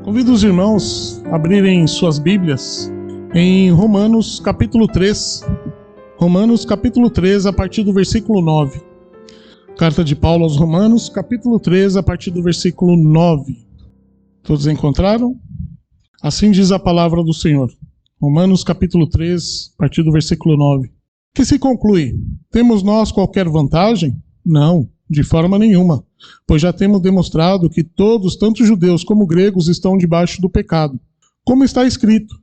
Convido os irmãos a abrirem suas Bíblias em Romanos capítulo 3. Romanos capítulo 3, a partir do versículo 9. Carta de Paulo aos Romanos, capítulo 3, a partir do versículo 9. Todos encontraram? Assim diz a palavra do Senhor. Romanos capítulo 3, a partir do versículo 9. Que se conclui? Temos nós qualquer vantagem? Não, de forma nenhuma. Pois já temos demonstrado que todos, tanto judeus como gregos, estão debaixo do pecado. Como está escrito,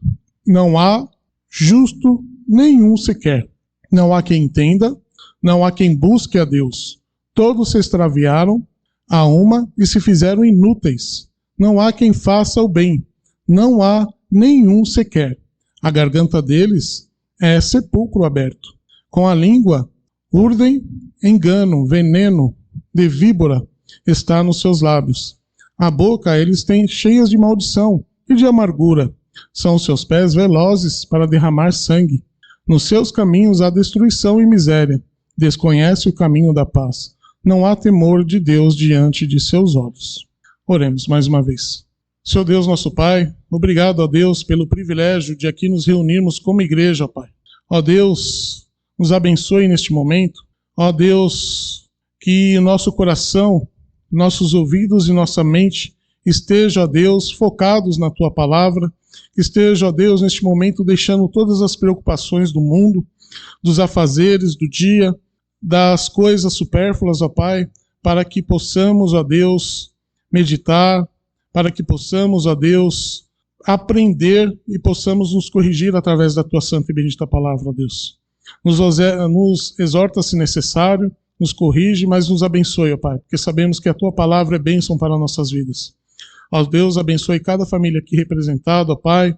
não há justo nenhum sequer. Não há quem entenda, não há quem busque a Deus. Todos se extraviaram a uma e se fizeram inúteis. Não há quem faça o bem. Não há nenhum sequer. A garganta deles é sepulcro aberto. Com a língua urdem engano, veneno de víbora está nos seus lábios. A boca eles têm cheias de maldição e de amargura. São os seus pés velozes para derramar sangue. Nos seus caminhos há destruição e miséria. Desconhece o caminho da paz. Não há temor de Deus diante de seus olhos. Oremos mais uma vez. Senhor Deus, nosso Pai, obrigado, ó Deus, pelo privilégio de aqui nos reunirmos como igreja, ó Pai. Ó Deus, nos abençoe neste momento. Ó Deus, que nosso coração, nossos ouvidos e nossa mente estejam, ó Deus, focados na Tua palavra. Que esteja, ó Deus, neste momento deixando todas as preocupações do mundo, dos afazeres do dia, das coisas supérfluas, ó Pai, para que possamos, ó Deus, meditar, para que possamos, ó Deus, aprender e possamos nos corrigir através da Tua santa e bendita palavra, ó Deus. Nos exorta se necessário, nos corrige, mas nos abençoe, ó Pai, porque sabemos que a Tua palavra é bênção para nossas vidas. Ó Deus, abençoe cada família aqui representada, ó Pai,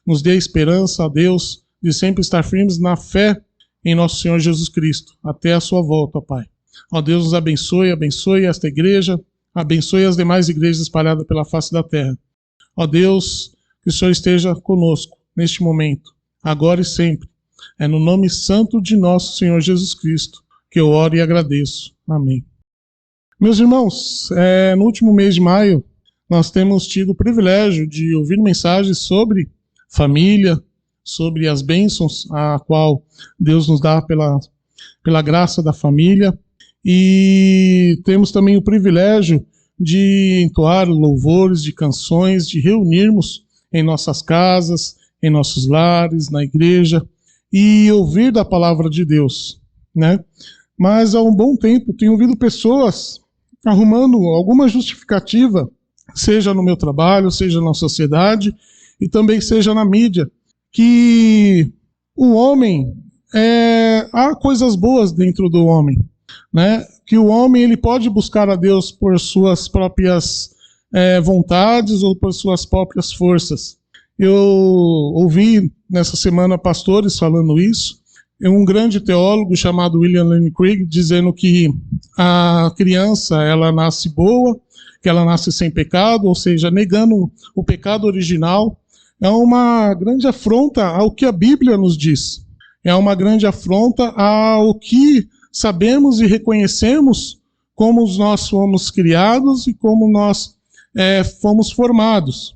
nos dê a esperança, ó Deus, de sempre estar firmes na fé em nosso Senhor Jesus Cristo, até a Sua volta, ó Pai. Ó Deus, nos abençoe, abençoe esta igreja, abençoe as demais igrejas espalhadas pela face da terra. Ó Deus, que o Senhor esteja conosco neste momento, agora e sempre. É no nome santo de nosso Senhor Jesus Cristo que eu oro e agradeço. Amém. Meus irmãos, no último mês de maio, nós temos tido o privilégio de ouvir mensagens sobre família, sobre as bênçãos a qual Deus nos dá pela graça da família. E temos também o privilégio de entoar louvores, de canções, de reunirmos em nossas casas, em nossos lares, na igreja, e ouvir da palavra de Deus, né? Mas há um bom tempo tenho ouvido pessoas arrumando alguma justificativa, seja no meu trabalho, seja na sociedade e também seja na mídia, que o homem, há coisas boas dentro do homem, né? Que o homem ele pode buscar a Deus por suas próprias vontades ou por suas próprias forças. Eu ouvi nessa semana pastores falando isso, um grande teólogo chamado William Lane Craig dizendo que a criança ela nasce boa, que ela nasce sem pecado, ou seja, negando o pecado original. É uma grande afronta ao que a Bíblia nos diz. É uma grande afronta ao que sabemos e reconhecemos como nós fomos criados e como nós fomos formados.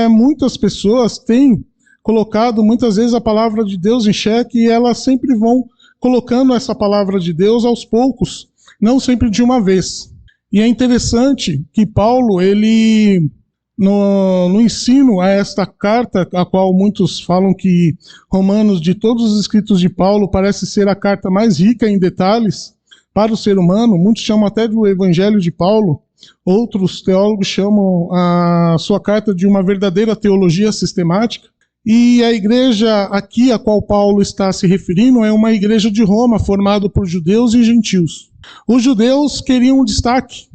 Muitas pessoas têm colocado muitas vezes a palavra de Deus em xeque e elas sempre vão colocando essa palavra de Deus aos poucos, não sempre de uma vez. E é interessante que Paulo, ele, no ensino a esta carta, a qual muitos falam que Romanos, de todos os escritos de Paulo, parece ser a carta mais rica em detalhes para o ser humano, muitos chamam até do Evangelho de Paulo, outros teólogos chamam a sua carta de uma verdadeira teologia sistemática. E a igreja aqui a qual Paulo está se referindo é uma igreja de Roma, formada por judeus e gentios. Os judeus queriam um destaque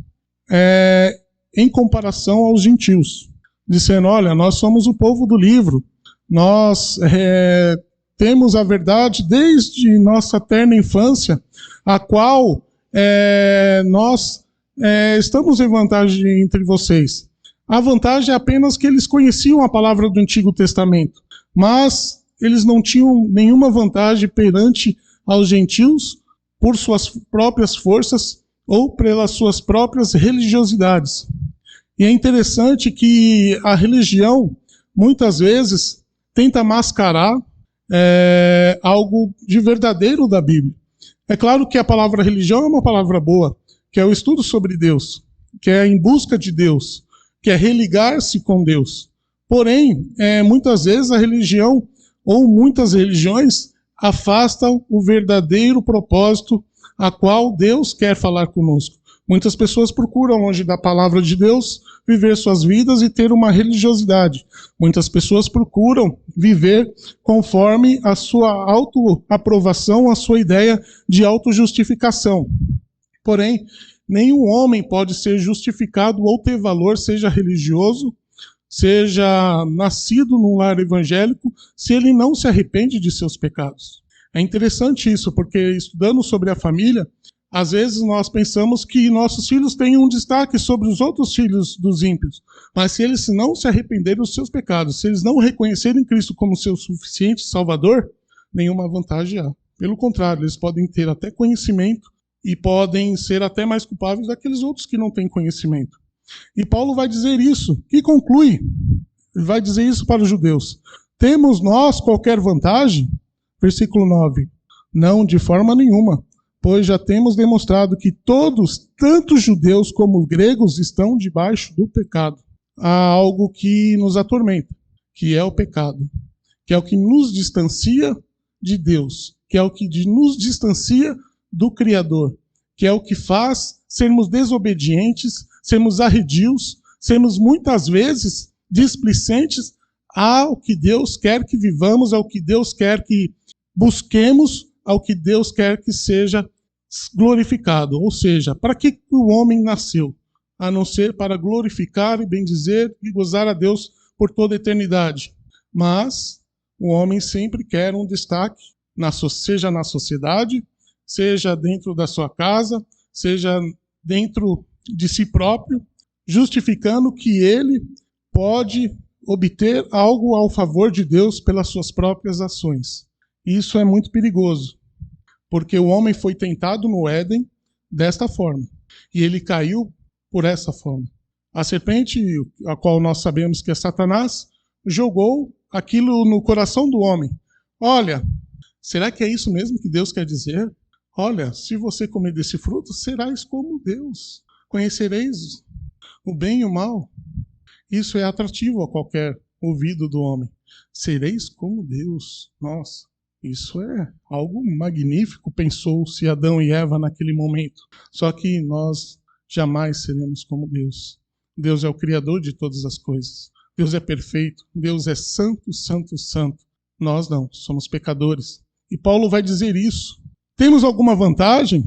em comparação aos gentios, dizendo, olha, nós somos o povo do livro, nós temos a verdade desde nossa terna infância, a qual nós estamos em vantagem entre vocês. A vantagem é apenas que eles conheciam a palavra do Antigo Testamento, mas eles não tinham nenhuma vantagem perante aos gentios por suas próprias forças ou pelas suas próprias religiosidades. E é interessante que a religião, muitas vezes, tenta mascarar algo de verdadeiro da Bíblia. É claro que a palavra religião é uma palavra boa, que é o estudo sobre Deus, que é em busca de Deus, que é religar-se com Deus. Porém, muitas vezes a religião, ou muitas religiões, afastam o verdadeiro propósito a qual Deus quer falar conosco. Muitas pessoas procuram, longe da palavra de Deus, viver suas vidas e ter uma religiosidade. Muitas pessoas procuram viver conforme a sua autoaprovação, a sua ideia de autojustificação. Porém, nenhum homem pode ser justificado ou ter valor, seja religioso, seja nascido num lar evangélico, se ele não se arrepende de seus pecados. É interessante isso, porque estudando sobre a família, às vezes nós pensamos que nossos filhos têm um destaque sobre os outros filhos dos ímpios, mas se eles não se arrependerem dos seus pecados, se eles não reconhecerem Cristo como seu suficiente Salvador, nenhuma vantagem há. Pelo contrário, eles podem ter até conhecimento e podem ser até mais culpáveis daqueles outros que não têm conhecimento. E Paulo vai dizer isso, que conclui, vai dizer isso para os judeus. Temos nós qualquer vantagem? Versículo 9. Não, de forma nenhuma, pois já temos demonstrado que todos, tanto judeus como gregos, estão debaixo do pecado. Há algo que nos atormenta, que é o pecado, que é o que nos distancia de Deus, que é o que nos distancia do Criador, que é o que faz sermos desobedientes, sermos arredios, sermos muitas vezes displicentes ao que Deus quer que vivamos, ao que Deus quer que busquemos, ao que Deus quer que seja glorificado. Ou seja, para que o homem nasceu? A não ser para glorificar e bendizer e gozar a Deus por toda a eternidade. Mas o homem sempre quer um destaque, seja na sociedade, seja dentro da sua casa, seja dentro de si próprio, justificando que ele pode obter algo ao favor de Deus pelas suas próprias ações. Isso é muito perigoso, porque o homem foi tentado no Éden desta forma, e ele caiu por essa forma. A serpente, a qual nós sabemos que é Satanás, jogou aquilo no coração do homem. Olha, será que é isso mesmo que Deus quer dizer? Olha, se você comer desse fruto, serás como Deus. Conhecereis o bem e o mal. Isso é atrativo a qualquer ouvido do homem. Sereis como Deus. Nossa, isso é algo magnífico, pensou-se Adão e Eva naquele momento. Só que nós jamais seremos como Deus. Deus é o Criador de todas as coisas. Deus é perfeito. Deus é santo, santo, santo. Nós não, somos pecadores. E Paulo vai dizer isso. Temos alguma vantagem?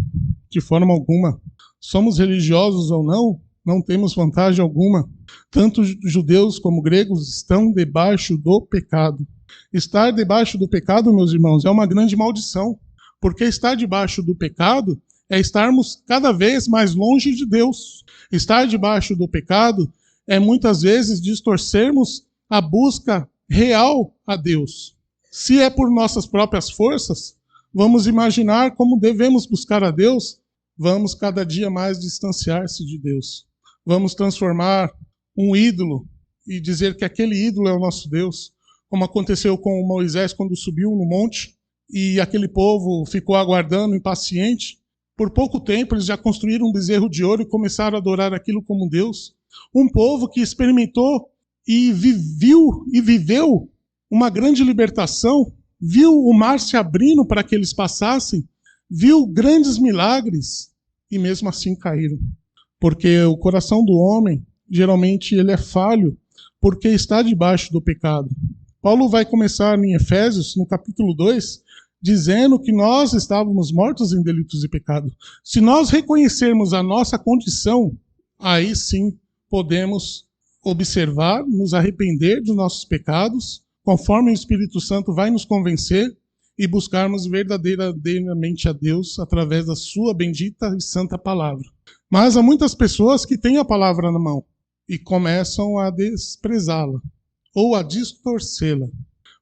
De forma alguma. Somos religiosos ou não? Não temos vantagem alguma. Tanto judeus como gregos estão debaixo do pecado. Estar debaixo do pecado, meus irmãos, é uma grande maldição. Porque estar debaixo do pecado é estarmos cada vez mais longe de Deus. Estar debaixo do pecado é muitas vezes distorcermos a busca real a Deus. Se é por nossas próprias forças, vamos imaginar como devemos buscar a Deus, vamos cada dia mais distanciar-se de Deus. Vamos transformar um ídolo e dizer que aquele ídolo é o nosso Deus, como aconteceu com Moisés quando subiu no monte e aquele povo ficou aguardando, impaciente. Por pouco tempo eles já construíram um bezerro de ouro e começaram a adorar aquilo como Deus. Um povo que experimentou e viveu uma grande libertação, viu o mar se abrindo para que eles passassem, viu grandes milagres e mesmo assim caíram. Porque o coração do homem, geralmente, ele é falho porque está debaixo do pecado. Paulo vai começar em Efésios, no capítulo 2, dizendo que nós estávamos mortos em delitos e pecados. Se nós reconhecermos a nossa condição, aí sim podemos observar, nos arrepender dos nossos pecados, conforme o Espírito Santo vai nos convencer e buscarmos verdadeiramente a Deus através da sua bendita e santa palavra. Mas há muitas pessoas que têm a palavra na mão e começam a desprezá-la ou a distorcê-la,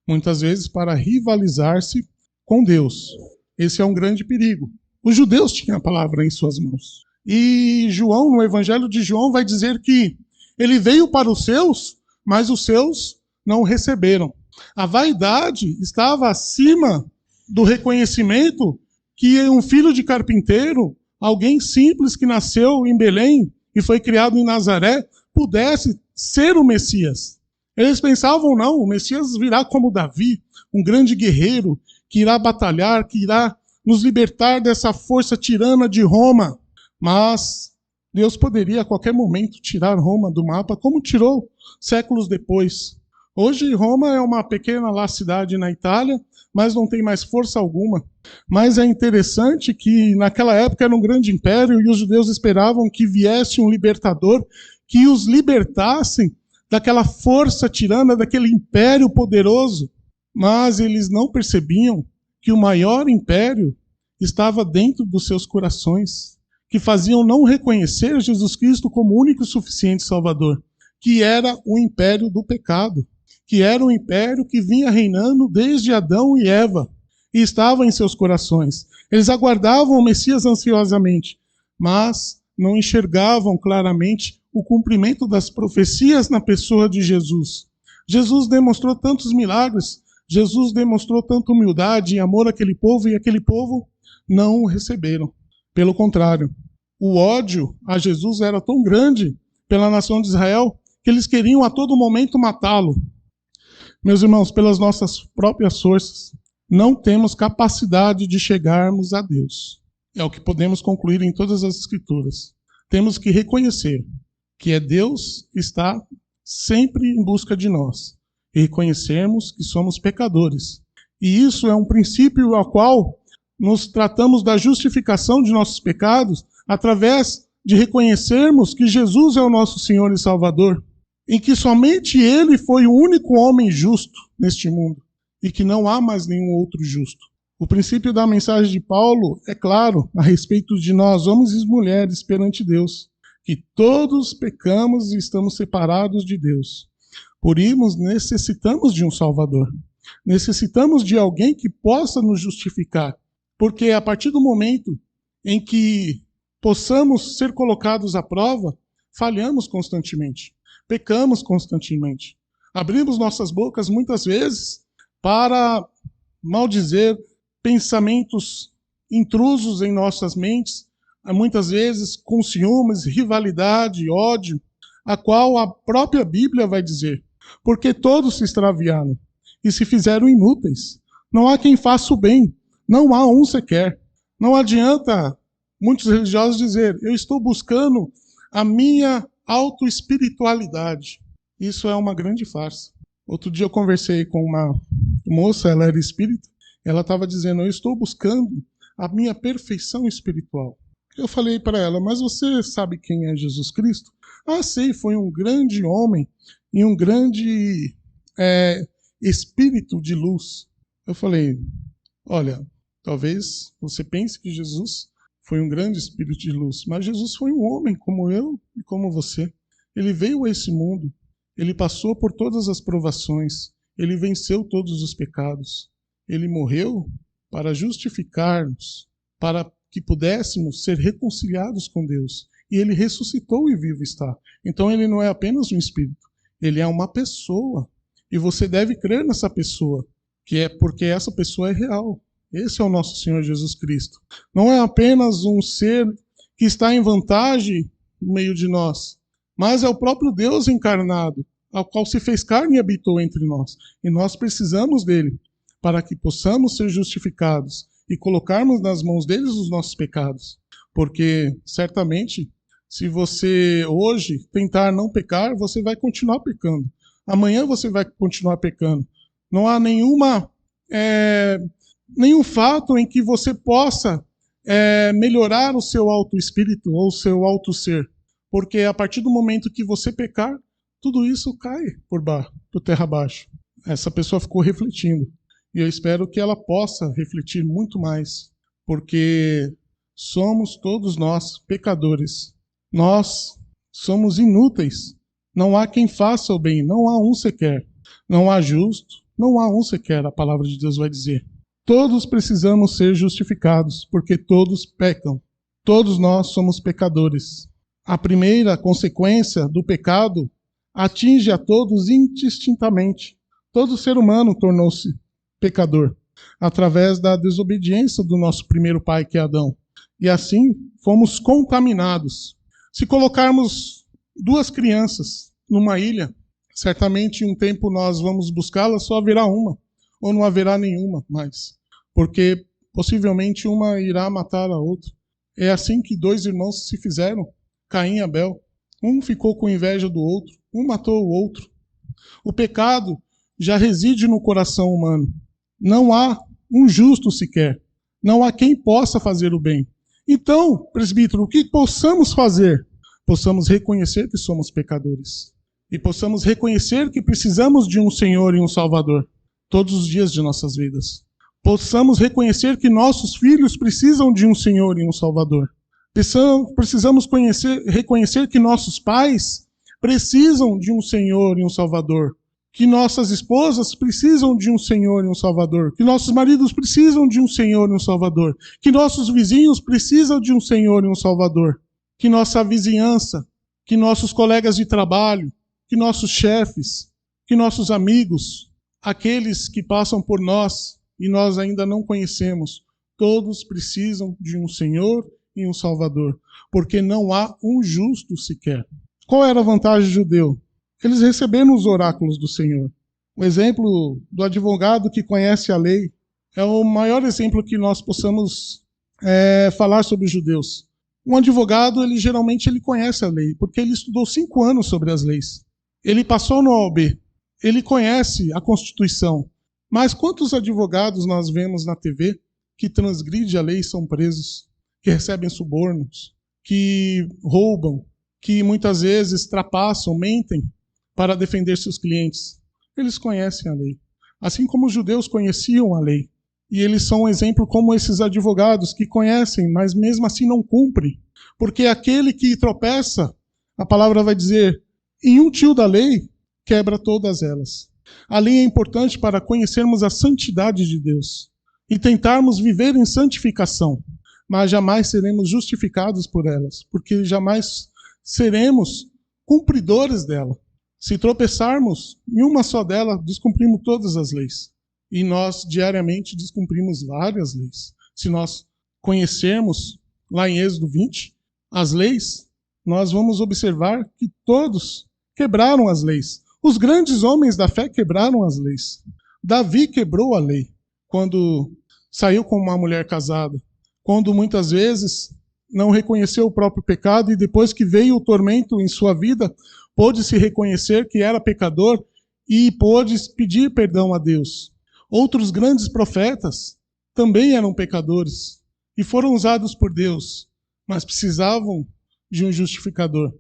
muitas vezes para rivalizar-se com Deus. Esse é um grande perigo. Os judeus tinham a palavra em suas mãos. E João, no Evangelho de João, vai dizer que Ele veio para os seus, mas os seus não o receberam. A vaidade estava acima do reconhecimento que um filho de carpinteiro, alguém simples que nasceu em Belém e foi criado em Nazaré, pudesse ser o Messias. Eles pensavam, não, o Messias virá como Davi, um grande guerreiro que irá batalhar, que irá nos libertar dessa força tirana de Roma. Mas Deus poderia a qualquer momento tirar Roma do mapa, como tirou séculos depois. Hoje Roma é uma pequena lá cidade na Itália, mas não tem mais força alguma. Mas é interessante que naquela época era um grande império e os judeus esperavam que viesse um libertador que os libertasse daquela força tirana, daquele império poderoso. Mas eles não percebiam que o maior império estava dentro dos seus corações, que faziam não reconhecer Jesus Cristo como único e suficiente Salvador, que era o império do pecado, que era um império que vinha reinando desde Adão e Eva, e estava em seus corações. Eles aguardavam o Messias ansiosamente, mas não enxergavam claramente o cumprimento das profecias na pessoa de Jesus. Jesus demonstrou tantos milagres, Jesus demonstrou tanta humildade e amor àquele povo, e aquele povo não o receberam. Pelo contrário, o ódio a Jesus era tão grande pela nação de Israel que eles queriam a todo momento matá-lo. Meus irmãos, pelas nossas próprias forças, não temos capacidade de chegarmos a Deus. É o que podemos concluir em todas as Escrituras. Temos que reconhecer que Deus está sempre em busca de nós e reconhecermos que somos pecadores. E isso é um princípio ao qual nos tratamos da justificação de nossos pecados através de reconhecermos que Jesus é o nosso Senhor e Salvador, em que somente Ele foi o único homem justo neste mundo e que não há mais nenhum outro justo. O princípio da mensagem de Paulo é claro a respeito de nós, homens e mulheres, perante Deus, que todos pecamos e estamos separados de Deus. Por isso, necessitamos de um Salvador. Necessitamos de alguém que possa nos justificar. Porque a partir do momento em que possamos ser colocados à prova, falhamos constantemente, pecamos constantemente. Abrimos nossas bocas muitas vezes para maldizer pensamentos intrusos em nossas mentes, muitas vezes com ciúmes, rivalidade, ódio, a qual a própria Bíblia vai dizer, porque todos se extraviaram e se fizeram inúteis. Não há quem faça o bem, não há um sequer. Não adianta muitos religiosos dizer, eu estou buscando a minha autoespiritualidade. Isso é uma grande farsa. Outro dia eu conversei com uma moça, ela era espírita, ela estava dizendo, eu estou buscando a minha perfeição espiritual. Eu falei para ela, mas você sabe quem é Jesus Cristo? Ah, sei, foi um grande homem e um grande espírito de luz. Eu falei, olha, talvez você pense que Jesus foi um grande espírito de luz, mas Jesus foi um homem como eu e como você. Ele veio a esse mundo, ele passou por todas as provações, ele venceu todos os pecados. Ele morreu para justificar-nos, para que pudéssemos ser reconciliados com Deus. E ele ressuscitou e vivo está. Então ele não é apenas um espírito, ele é uma pessoa. E você deve crer nessa pessoa, que é porque essa pessoa é real. Esse é o nosso Senhor Jesus Cristo. Não é apenas um ser que está em vantagem no meio de nós, mas é o próprio Deus encarnado, ao qual se fez carne e habitou entre nós. E nós precisamos dele para que possamos ser justificados e colocarmos nas mãos deles os nossos pecados. Porque, certamente, se você hoje tentar não pecar, você vai continuar pecando. Amanhã você vai continuar pecando. Não há nenhum fato em que você possa melhorar o seu autoespírito ou o seu autosser. Porque a partir do momento que você pecar, tudo isso cai por terra abaixo. Essa pessoa ficou refletindo. E eu espero que ela possa refletir muito mais. Porque somos todos nós pecadores. Nós somos inúteis. Não há quem faça o bem, não há um sequer. Não há justo, não há um sequer, a palavra de Deus vai dizer. Todos precisamos ser justificados, porque todos pecam. Todos nós somos pecadores. A primeira consequência do pecado atinge a todos indistintamente. Todo ser humano tornou-se pecador através da desobediência do nosso primeiro pai, que é Adão. E assim fomos contaminados. Se colocarmos duas crianças numa ilha, certamente em um tempo nós vamos buscá-las, só haverá uma, ou não haverá nenhuma mais, porque possivelmente uma irá matar a outra. É assim que dois irmãos se fizeram, Caim e Abel. Um ficou com inveja do outro, um matou o outro. O pecado já reside no coração humano. Não há um justo sequer. Não há quem possa fazer o bem. Então, presbítero, o que possamos fazer? Possamos reconhecer que somos pecadores. E possamos reconhecer que precisamos de um Senhor e um Salvador todos os dias de nossas vidas. Possamos reconhecer que nossos filhos precisam de um Senhor e um Salvador. Precisamos reconhecer que nossos pais precisam de um Senhor e um Salvador. Que nossas esposas precisam de um Senhor e um Salvador. Que nossos maridos precisam de um Senhor e um Salvador. Que nossos vizinhos precisam de um Senhor e um Salvador. Que nossa vizinhança, que nossos colegas de trabalho, que nossos chefes, que nossos amigos, aqueles que passam por nós e nós ainda não conhecemos, todos precisam de um Senhor e um Salvador, porque não há um justo sequer. Qual era a vantagem judeu? Eles receberam os oráculos do Senhor. O exemplo do advogado que conhece a lei é o maior exemplo que nós possamos falar sobre os judeus. Um advogado, geralmente ele conhece a lei, porque ele estudou 5 anos sobre as leis. Ele passou no OAB, ele conhece a Constituição. Mas quantos advogados nós vemos na TV que transgridem a lei e são presos, que recebem subornos, que roubam, que muitas vezes trapaçam, mentem para defender seus clientes? Eles conhecem a lei. Assim como os judeus conheciam a lei. E eles são um exemplo como esses advogados que conhecem, mas mesmo assim não cumprem. Porque aquele que tropeça, a palavra vai dizer, em um tio da lei, quebra todas elas. A lei é importante para conhecermos a santidade de Deus e tentarmos viver em santificação, mas jamais seremos justificados por elas, porque jamais seremos cumpridores dela. Se tropeçarmos em uma só delas, descumprimos todas as leis. E nós diariamente descumprimos várias leis. Se nós conhecermos lá em Êxodo 20 as leis, nós vamos observar que todos quebraram as leis. Os grandes homens da fé quebraram as leis. Davi quebrou a lei quando saiu com uma mulher casada, quando muitas vezes não reconheceu o próprio pecado e depois que veio o tormento em sua vida, pôde se reconhecer que era pecador e pôde pedir perdão a Deus. Outros grandes profetas também eram pecadores e foram usados por Deus, mas precisavam de um justificador.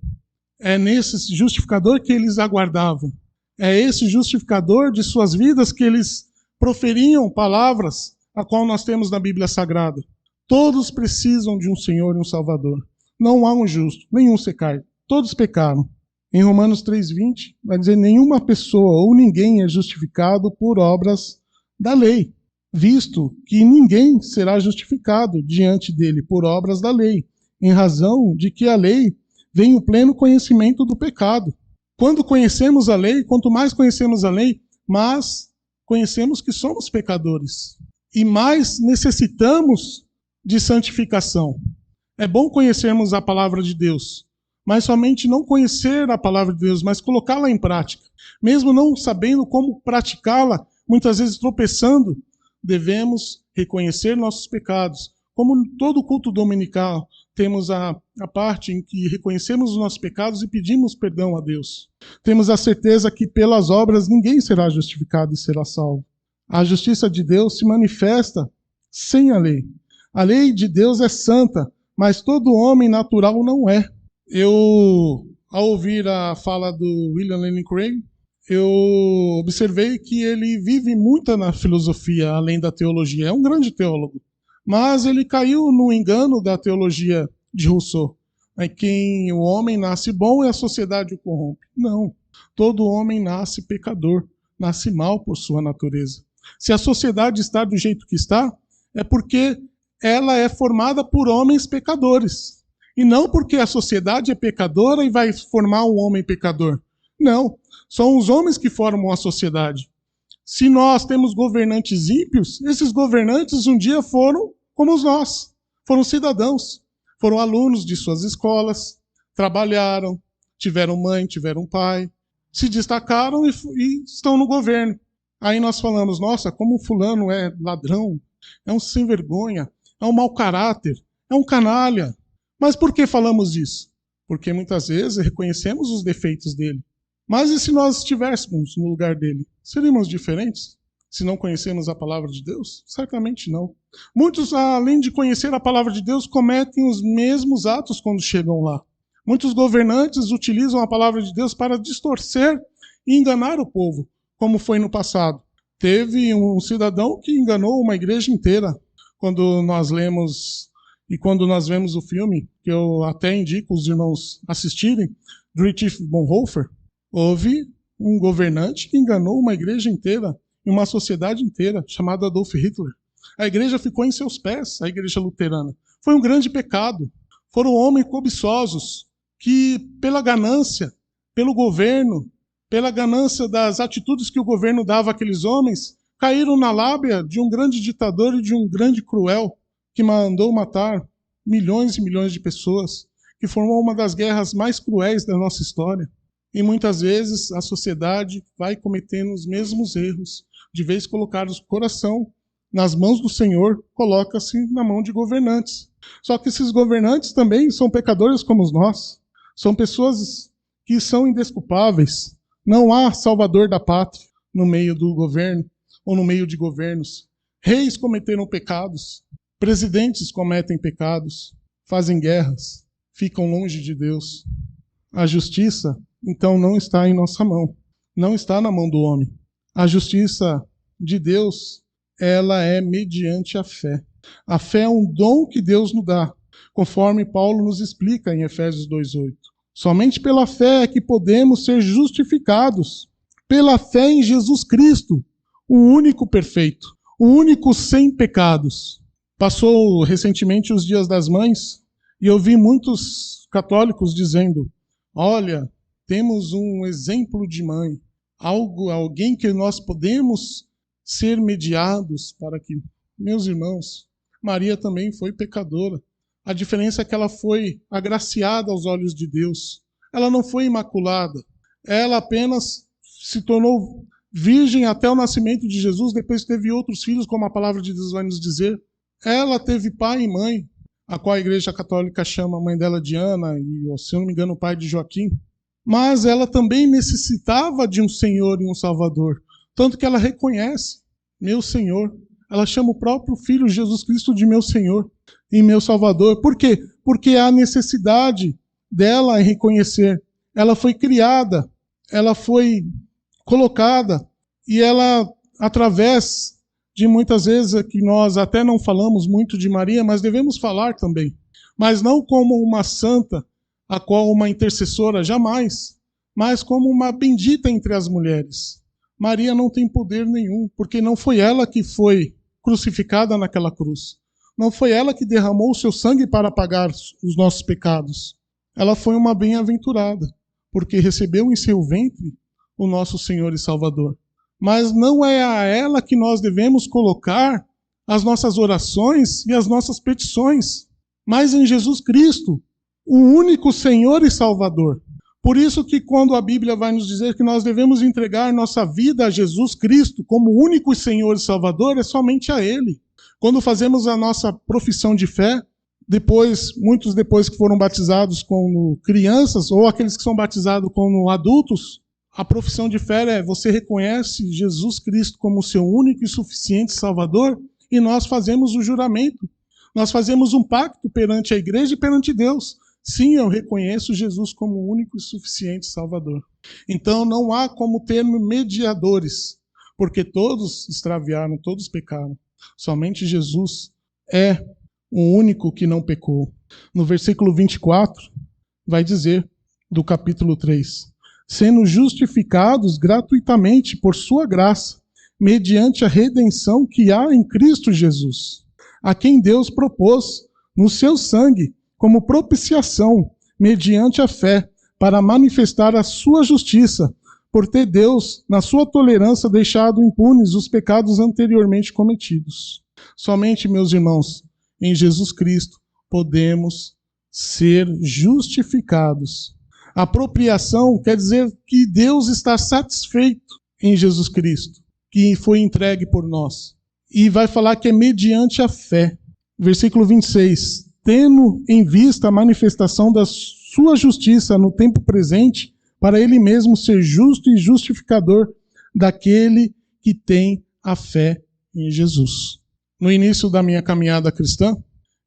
É nesse justificador que eles aguardavam. É esse justificador de suas vidas que eles proferiam palavras, a qual nós temos na Bíblia Sagrada. Todos precisam de um Senhor e um Salvador. Não há um justo, nenhum sequer. Todos pecaram. Em Romanos 3,20, vai dizer, nenhuma pessoa ou ninguém é justificado por obras da lei, visto que ninguém será justificado diante dele por obras da lei, em razão de que a lei vem o pleno conhecimento do pecado. Quando conhecemos a lei, quanto mais conhecemos a lei, mais conhecemos que somos pecadores e mais necessitamos de santificação. É bom conhecermos a palavra de Deus, mas somente não conhecer a palavra de Deus, mas colocá-la em prática. Mesmo não sabendo como praticá-la, muitas vezes tropeçando, devemos reconhecer nossos pecados. Como em todo culto dominical, temos a parte em que reconhecemos os nossos pecados e pedimos perdão a Deus. Temos a certeza que pelas obras ninguém será justificado e será salvo. A justiça de Deus se manifesta sem a lei. A lei de Deus é santa, mas todo homem natural não é. Ao ouvir a fala do William Lane Craig, eu observei que ele vive muito na filosofia, além da teologia. É um grande teólogo. Mas ele caiu no engano da teologia de Rousseau. O homem nasce bom e a sociedade o corrompe. Não. Todo homem nasce pecador, nasce mal por sua natureza. Se a sociedade está do jeito que está, é porque ela é formada por homens pecadores. E não porque a sociedade é pecadora e vai formar um homem pecador. Não, são os homens que formam a sociedade. Se nós temos governantes ímpios, esses governantes um dia foram como nós, foram cidadãos, foram alunos de suas escolas, trabalharam, tiveram mãe, tiveram pai, se destacaram e estão no governo. Aí nós falamos, nossa, como fulano é ladrão, é um sem vergonha, é um mau caráter, é um canalha. Mas por que falamos isso? Porque muitas vezes reconhecemos os defeitos dele. Mas e se nós estivéssemos no lugar dele? Seríamos diferentes? Se não conhecemos a palavra de Deus? Certamente não. Muitos, além de conhecer a palavra de Deus, cometem os mesmos atos quando chegam lá. Muitos governantes utilizam a palavra de Deus para distorcer e enganar o povo, como foi no passado. Teve um cidadão que enganou uma igreja inteira. Quando nós lemos e quando nós vemos o filme, que eu até indico os irmãos assistirem, Dietrich Bonhoeffer, houve um governante que enganou uma igreja inteira e uma sociedade inteira, chamada Adolf Hitler. A igreja ficou em seus pés, a igreja luterana. Foi um grande pecado. Foram homens cobiçosos que, pela ganância, pelo governo, pela ganância das atitudes que o governo dava àqueles homens, caíram na lábia de um grande ditador e de um grande cruel que mandou matar milhões e milhões de pessoas, que formou uma das guerras mais cruéis da nossa história. E muitas vezes a sociedade vai cometendo os mesmos erros. De vez em colocar o coração nas mãos do Senhor, coloca-se na mão de governantes. Só que esses governantes também são pecadores como nós. São pessoas que são indesculpáveis. Não há salvador da pátria no meio do governo ou no meio de governos. Reis cometeram pecados. Presidentes cometem pecados. Fazem guerras. Ficam longe de Deus. A justiça, então, não está em nossa mão. Não está na mão do homem. A justiça de Deus, ela é mediante a fé. A fé é um dom que Deus nos dá, conforme Paulo nos explica em Efésios 2:8. Somente pela fé é que podemos ser justificados. Pela fé em Jesus Cristo, o único perfeito, o único sem pecados. Passou recentemente os Dias das Mães e eu vi muitos católicos dizendo, olha, temos um exemplo de mãe, alguém que nós podemos ser mediados para que... Meus irmãos, Maria também foi pecadora. A diferença é que ela foi agraciada aos olhos de Deus. Ela não foi imaculada. Ela apenas se tornou virgem até o nascimento de Jesus, depois teve outros filhos, como a palavra de Deus vai nos dizer. Ela teve pai e mãe, a qual a Igreja Católica chama a mãe dela de Ana, e, se eu não me engano, o pai de Joaquim. Mas ela também necessitava de um Senhor e um Salvador. Tanto que ela reconhece, meu Senhor. Ela chama o próprio Filho Jesus Cristo de meu Senhor e meu Salvador. Por quê? Porque há necessidade dela em reconhecer. Ela foi criada, ela foi colocada, e ela, através de muitas vezes que nós até não falamos muito de Maria, mas devemos falar também. Mas não como uma santa, a qual uma intercessora jamais, mas como uma bendita entre as mulheres. Maria não tem poder nenhum, porque não foi ela que foi crucificada naquela cruz. Não foi ela que derramou o seu sangue para pagar os nossos pecados. Ela foi uma bem-aventurada, porque recebeu em seu ventre o nosso Senhor e Salvador. Mas não é a ela que nós devemos colocar as nossas orações e as nossas petições, mas em Jesus Cristo, o único Senhor e Salvador. Por isso que quando a Bíblia vai nos dizer que nós devemos entregar nossa vida a Jesus Cristo como único Senhor e Salvador, é somente a Ele. Quando fazemos a nossa profissão de fé, muitos depois que foram batizados como crianças, ou aqueles que são batizados como adultos, a profissão de fé é você reconhece Jesus Cristo como seu único e suficiente Salvador, e nós fazemos o juramento. Nós fazemos um pacto perante a igreja e perante Deus. Sim, eu reconheço Jesus como o único e suficiente Salvador. Então não há como ter mediadores, porque todos extraviaram, todos pecaram. Somente Jesus é o único que não pecou. No versículo 24, vai dizer, do capítulo 3, sendo justificados gratuitamente por sua graça, mediante a redenção que há em Cristo Jesus, a quem Deus propôs, no seu sangue, como propiciação, mediante a fé, para manifestar a sua justiça, por ter Deus, na sua tolerância, deixado impunes os pecados anteriormente cometidos. Somente, meus irmãos, em Jesus Cristo podemos ser justificados. Apropriação quer dizer que Deus está satisfeito em Jesus Cristo, que foi entregue por nós. E vai falar que é mediante a fé. Versículo 26. Tendo em vista a manifestação da sua justiça no tempo presente, para ele mesmo ser justo e justificador daquele que tem a fé em Jesus. No início da minha caminhada cristã,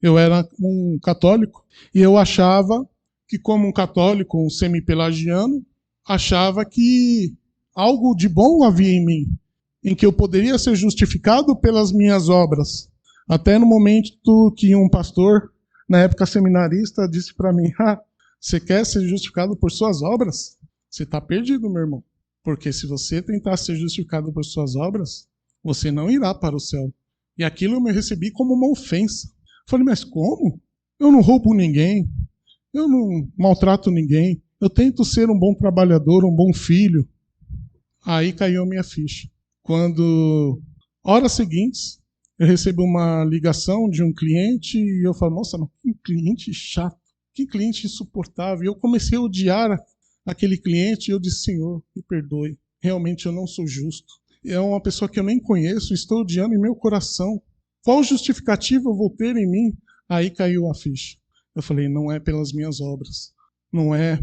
eu era um católico e eu achava que, como um católico, um semi-pelagiano, achava que algo de bom havia em mim, em que eu poderia ser justificado pelas minhas obras. Até no momento que um pastor, na época seminarista, disse para mim: você quer ser justificado por suas obras? Você está perdido, meu irmão. Porque se você tentar ser justificado por suas obras, você não irá para o céu. E aquilo eu me recebi como uma ofensa. Falei, mas como? Eu não roubo ninguém. Eu não maltrato ninguém. Eu tento ser um bom trabalhador, um bom filho. Aí caiu a minha ficha. Quando, horas seguintes, eu recebo uma ligação de um cliente e eu falo, nossa, mas que cliente chato, que cliente insuportável. E eu comecei a odiar aquele cliente e eu disse, Senhor, me perdoe, realmente eu não sou justo. É uma pessoa que eu nem conheço, estou odiando em meu coração. Qual justificativa eu vou ter em mim? Aí caiu a ficha. Eu falei, não é pelas minhas obras, não é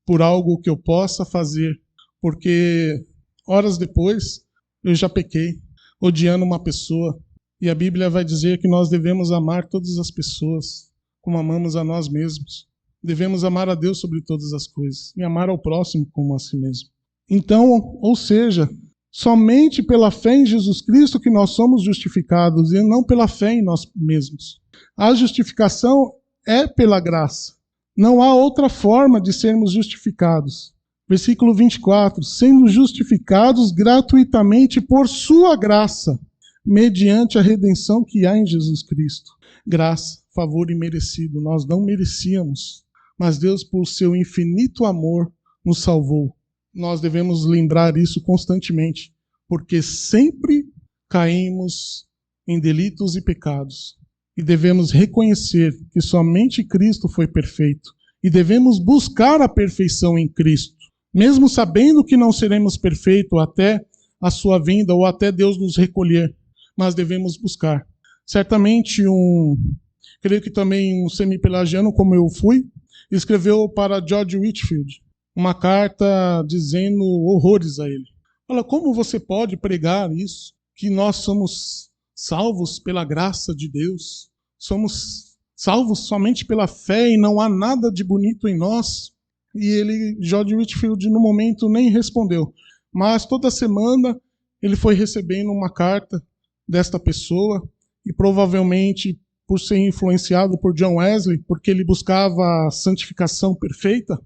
por algo que eu possa fazer, porque horas depois eu já pequei, odiando uma pessoa. E a Bíblia vai dizer que nós devemos amar todas as pessoas como amamos a nós mesmos. Devemos amar a Deus sobre todas as coisas e amar ao próximo como a si mesmo. Então, ou seja, somente pela fé em Jesus Cristo que nós somos justificados e não pela fé em nós mesmos. A justificação é pela graça. Não há outra forma de sermos justificados. Versículo 24. Sendo justificados gratuitamente por sua graça, mediante a redenção que há em Jesus Cristo. Graça, favor imerecido. Nós não merecíamos, mas Deus, por seu infinito amor, nos salvou. Nós devemos lembrar isso constantemente, porque sempre caímos em delitos e pecados. E devemos reconhecer que somente Cristo foi perfeito. E devemos buscar a perfeição em Cristo. Mesmo sabendo que não seremos perfeitos até a sua vinda ou até Deus nos recolher. Mas devemos buscar. Certamente creio que também um semi-pelagiano como eu fui, escreveu para George Whitefield uma carta dizendo horrores a ele. Fala, como você pode pregar isso? Que nós somos salvos pela graça de Deus, somos salvos somente pela fé e não há nada de bonito em nós. E George Whitefield, no momento, nem respondeu. Mas toda semana ele foi recebendo uma carta desta pessoa e provavelmente por ser influenciado por John Wesley, porque ele buscava a santificação perfeita,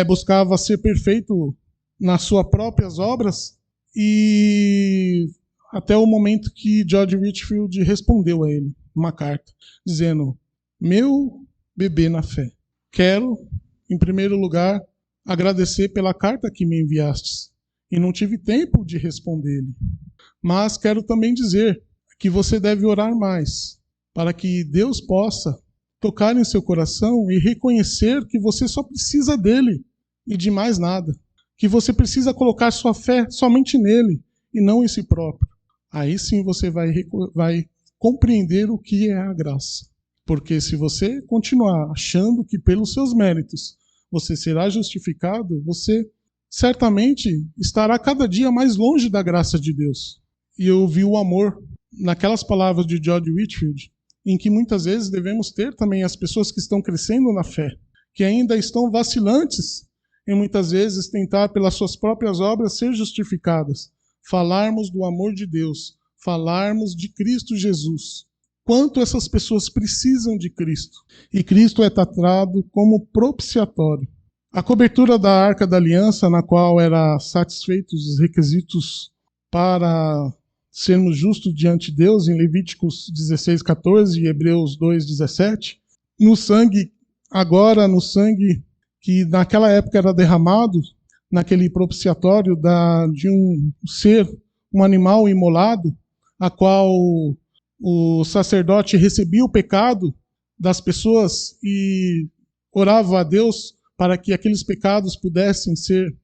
buscava ser perfeito nas suas próprias obras, e até o momento que George Whitefield respondeu a ele uma carta, dizendo, meu bebê na fé, quero, em primeiro lugar, agradecer pela carta que me enviastes, e não tive tempo de responder-lhe, mas quero também dizer que você deve orar mais, para que Deus possa tocar em seu coração e reconhecer que você só precisa dele e de mais nada. Que você precisa colocar sua fé somente nele e não em si próprio. Aí sim você vai compreender o que é a graça. Porque se você continuar achando que pelos seus méritos você será justificado, você certamente estará cada dia mais longe da graça de Deus. E eu vi o amor naquelas palavras de George Whitefield, em que muitas vezes devemos ter também as pessoas que estão crescendo na fé, que ainda estão vacilantes em muitas vezes tentar pelas suas próprias obras ser justificadas. Falarmos do amor de Deus, falarmos de Cristo Jesus. Quanto essas pessoas precisam de Cristo. E Cristo é tratado como propiciatório. A cobertura da Arca da Aliança, na qual eram satisfeitos os requisitos para sermos justos diante de Deus, em Levíticos 16:14 e Hebreus 2:17, no sangue, agora no sangue que naquela época era derramado, naquele propiciatório de um ser, um animal imolado, a qual o sacerdote recebia o pecado das pessoas e orava a Deus para que aqueles pecados pudessem ser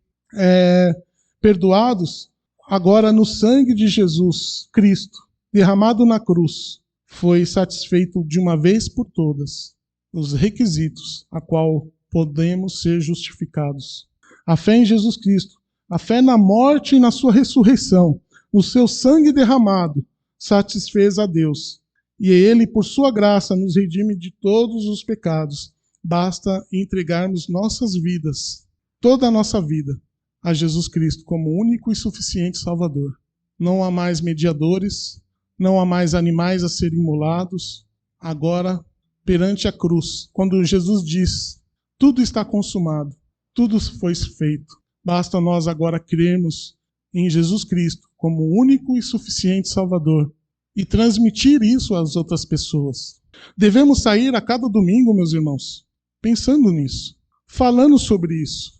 perdoados. Agora, no sangue de Jesus Cristo, derramado na cruz, foi satisfeito de uma vez por todas os requisitos a qual podemos ser justificados. A fé em Jesus Cristo, a fé na morte e na sua ressurreição, o seu sangue derramado, satisfez a Deus. E Ele, por sua graça, nos redime de todos os pecados. Basta entregarmos nossas vidas, toda a nossa vida, a Jesus Cristo como único e suficiente Salvador. Não há mais mediadores, não há mais animais a serem imolados. Agora, perante a cruz, quando Jesus diz, tudo está consumado, tudo foi feito. Basta nós agora crermos em Jesus Cristo como único e suficiente Salvador e transmitir isso às outras pessoas. Devemos sair a cada domingo, meus irmãos, pensando nisso, falando sobre isso.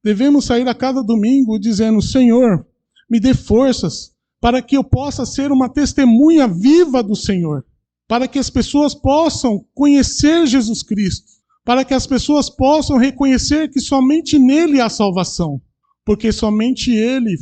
Devemos sair a cada domingo dizendo, Senhor, me dê forças para que eu possa ser uma testemunha viva do Senhor, para que as pessoas possam conhecer Jesus Cristo, para que as pessoas possam reconhecer que somente nele há salvação, porque somente ele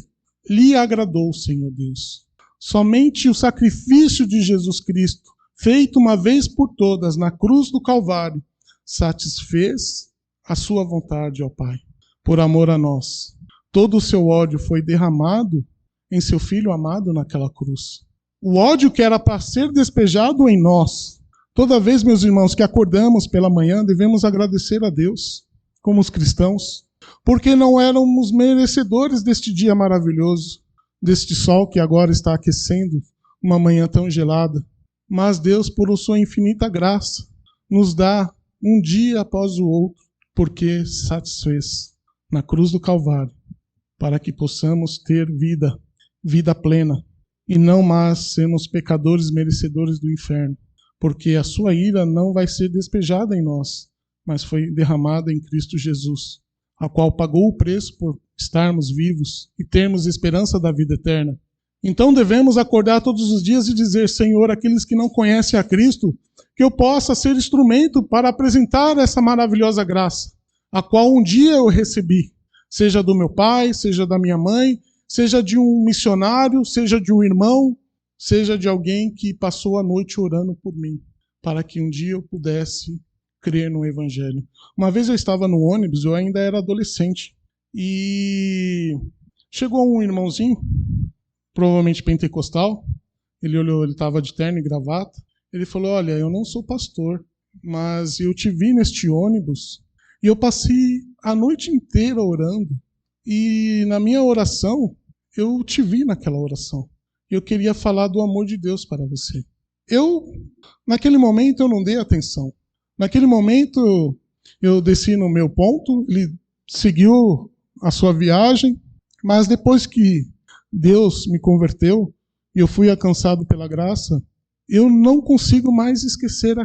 lhe agradou, Senhor Deus. Somente o sacrifício de Jesus Cristo, feito uma vez por todas na cruz do Calvário, satisfez a sua vontade, ó Pai, por amor a nós. Todo o seu ódio foi derramado em seu Filho amado naquela cruz. O ódio que era para ser despejado em nós. Toda vez, meus irmãos, que acordamos pela manhã, devemos agradecer a Deus, como os cristãos, porque não éramos merecedores deste dia maravilhoso, deste sol que agora está aquecendo uma manhã tão gelada. Mas Deus, por sua infinita graça, nos dá um dia após o outro, porque satisfez na cruz do Calvário, para que possamos ter vida plena, e não mais sermos pecadores merecedores do inferno, porque a sua ira não vai ser despejada em nós, mas foi derramada em Cristo Jesus, a qual pagou o preço por estarmos vivos e termos esperança da vida eterna. Então devemos acordar todos os dias e dizer, Senhor, aqueles que não conhecem a Cristo, que eu possa ser instrumento para apresentar essa maravilhosa graça, a qual um dia eu recebi, seja do meu pai, seja da minha mãe, seja de um missionário, seja de um irmão, seja de alguém que passou a noite orando por mim, para que um dia eu pudesse crer no Evangelho. Uma vez eu estava no ônibus, eu ainda era adolescente, e chegou um irmãozinho, provavelmente pentecostal, ele olhou, ele estava de terno e gravata, ele falou, olha, eu não sou pastor, mas eu te vi neste ônibus, e eu passei a noite inteira orando, e na minha oração, eu te vi naquela oração. Eu queria falar do amor de Deus para você. Naquele momento, eu não dei atenção. Naquele momento, eu desci no meu ponto, ele seguiu a sua viagem, mas depois que Deus me converteu e eu fui alcançado pela graça, eu não consigo mais esquecer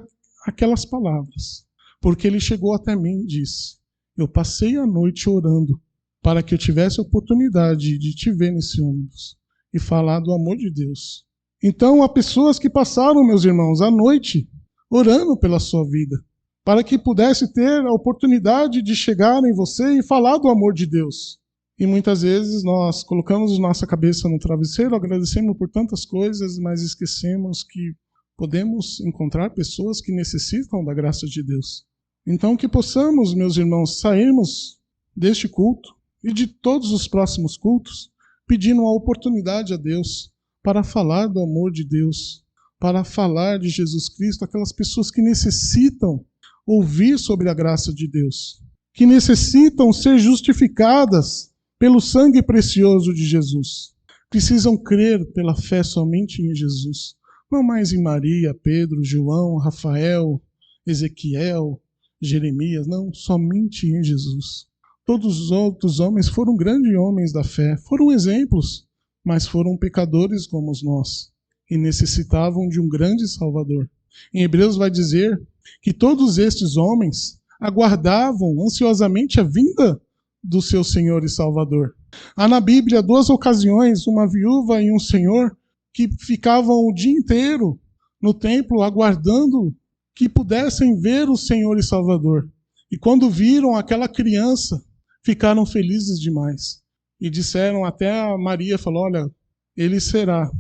aquelas palavras, porque ele chegou até mim e disse, eu passei a noite orando para que eu tivesse a oportunidade de te ver nesse ônibus e falar do amor de Deus. Então, há pessoas que passaram, meus irmãos, a noite orando pela sua vida, para que pudesse ter a oportunidade de chegar em você e falar do amor de Deus. E muitas vezes nós colocamos nossa cabeça no travesseiro, agradecemos por tantas coisas, mas esquecemos que podemos encontrar pessoas que necessitam da graça de Deus. Então que possamos, meus irmãos, sairmos deste culto e de todos os próximos cultos, pedindo a oportunidade a Deus para falar do amor de Deus, para falar de Jesus Cristo, aquelas pessoas que necessitam ouvir sobre a graça de Deus, que necessitam ser justificadas pelo sangue precioso de Jesus. Precisam crer pela fé somente em Jesus, não mais em Maria, Pedro, João, Rafael, Ezequiel, Jeremias, não, somente em Jesus. Todos os outros homens foram grandes homens da fé, foram exemplos, mas foram pecadores como nós e necessitavam de um grande Salvador. Em Hebreus vai dizer que todos estes homens aguardavam ansiosamente a vinda do seu Senhor e Salvador. Há na Bíblia 2 ocasiões, uma viúva e um senhor, que ficavam o dia inteiro no templo aguardando que pudessem ver o Senhor e Salvador. E quando viram aquela criança, ficaram felizes demais. E disseram, até a Maria falou, olha, ele será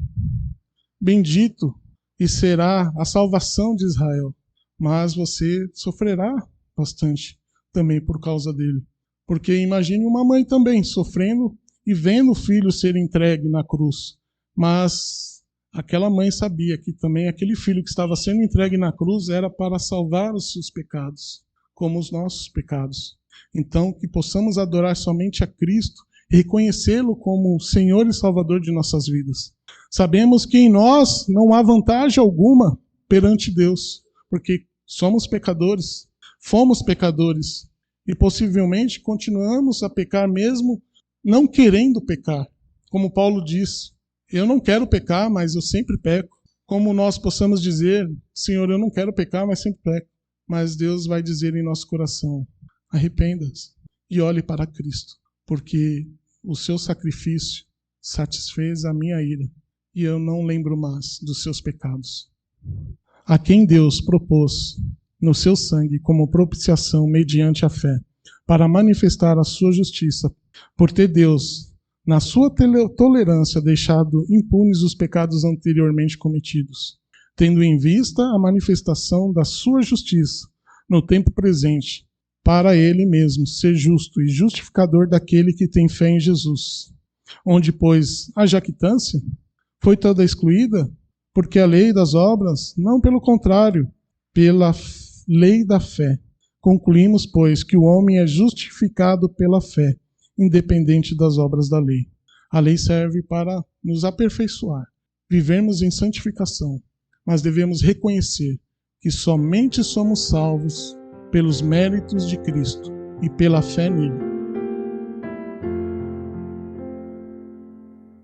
bendito e será a salvação de Israel. Mas você sofrerá bastante também por causa dele. Porque imagine uma mãe também sofrendo e vendo o filho ser entregue na cruz. Mas aquela mãe sabia que também aquele filho que estava sendo entregue na cruz era para salvar os seus pecados, como os nossos pecados. Então, que possamos adorar somente a Cristo e reconhecê-lo como Senhor e Salvador de nossas vidas. Sabemos que em nós não há vantagem alguma perante Deus, porque somos pecadores, fomos pecadores e possivelmente continuamos a pecar mesmo não querendo pecar. Como Paulo diz, eu não quero pecar, mas eu sempre peco. Como nós possamos dizer, Senhor, eu não quero pecar, mas sempre peco. Mas Deus vai dizer em nosso coração, arrependa-se e olhe para Cristo, porque o seu sacrifício satisfez a minha ira e eu não lembro mais dos seus pecados. A quem Deus propôs no seu sangue como propiciação mediante a fé, para manifestar a sua justiça, por ter Deus, na sua tolerância, deixado impunes os pecados anteriormente cometidos, tendo em vista a manifestação da sua justiça no tempo presente, para ele mesmo ser justo e justificador daquele que tem fé em Jesus. Onde, pois, a jactância foi toda excluída, porque a lei das obras, não pelo contrário, pela lei da fé. Concluímos, pois, que o homem é justificado pela fé, independente das obras da lei. A lei serve para nos aperfeiçoar, vivermos em santificação, mas devemos reconhecer que somente somos salvos pelos méritos de Cristo e pela fé nele.